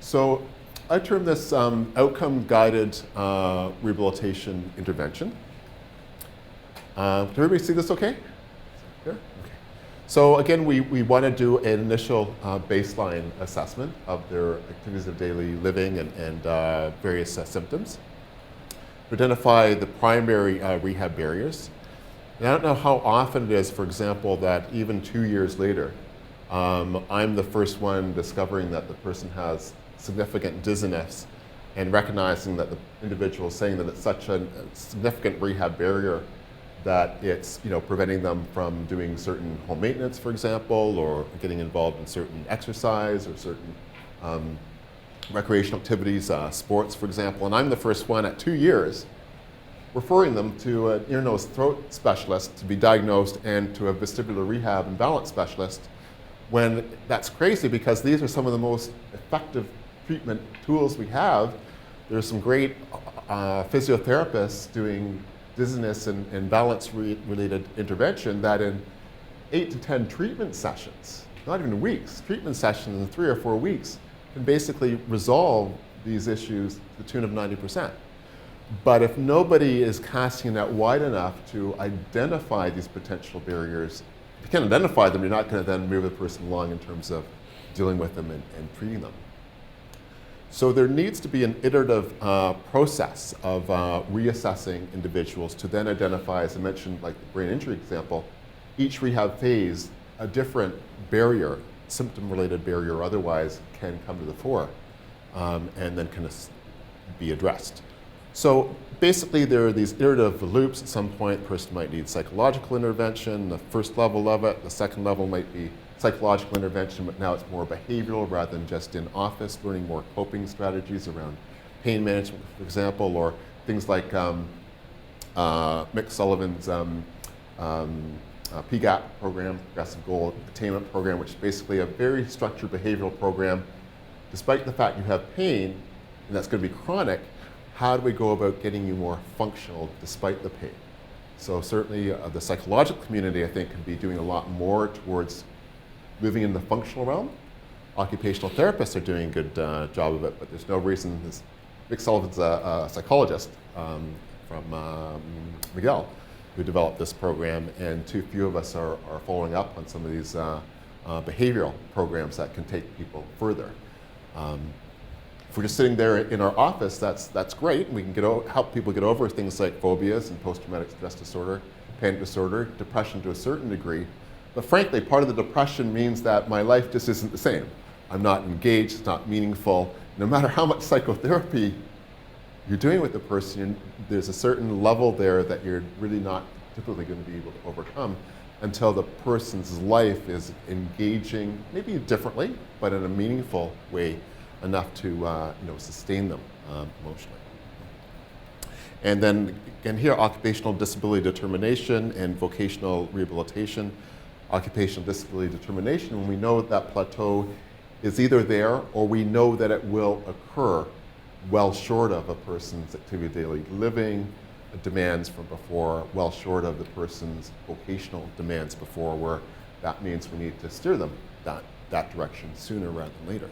So I term this outcome-guided rehabilitation intervention. Can everybody see this okay? Yeah? Okay. So again, we want to do an initial baseline assessment of their activities of daily living and various symptoms. To identify the primary rehab barriers. And I don't know how often it is, for example, that even 2 years later, I'm the first one discovering that the person has significant dizziness and recognizing that the individual is saying that it's such a significant rehab barrier that it's preventing them from doing certain home maintenance, for example, or getting involved in certain exercise or certain recreational activities, sports, for example. And I'm the first one at 2 years referring them to an ear, nose, throat specialist to be diagnosed and to a vestibular rehab and balance specialist, when that's crazy because these are some of the most effective treatment tools we have. There's some great physiotherapists doing dizziness and balance-related intervention that in 8 to 10 treatment sessions, not even weeks, treatment sessions in 3 or 4 weeks, can basically resolve these issues to the tune of 90%. But if nobody is casting a net wide enough to identify these potential barriers, if you can't identify them, you're not going to then move the person along in terms of dealing with them and treating them. So there needs to be an iterative process of reassessing individuals to then identify, as I mentioned, like the brain injury example, each rehab phase, a different barrier, symptom-related barrier or otherwise, can come to the fore and then kind of be addressed. So basically there are these iterative loops. At some point, the person might need psychological intervention, the first level of it. The second level might be psychological intervention, but now it's more behavioral rather than just in office, learning more coping strategies around pain management, for example, or things like Mick Sullivan's PGAP program, Progressive Goal Attainment Program, which is basically a very structured behavioral program. Despite the fact you have pain, and that's going to be chronic, how do we go about getting you more functional despite the pain? So certainly the psychological community, I think, can be doing a lot more towards moving in the functional realm. Occupational therapists are doing a good job of it, but there's no reason. Mick Sullivan's a psychologist from Miguel who developed this program, and too few of us are following up on some of these behavioral programs that can take people further. If we're just sitting there in our office, that's great. We can help people get over things like phobias and post-traumatic stress disorder, panic disorder, depression to a certain degree. But frankly, part of the depression means that my life just isn't the same. I'm not engaged, it's not meaningful. No matter how much psychotherapy you're doing with the person, there's a certain level there that you're really not typically going to be able to overcome until the person's life is engaging, maybe differently, but in a meaningful way enough to sustain them emotionally. And then again here, occupational disability determination and vocational rehabilitation. Occupational disability determination, when we know that plateau is either there or we know that it will occur well short of a person's activity of daily living demands from before, well short of the person's vocational demands before, where that means we need to steer them that direction sooner rather than later.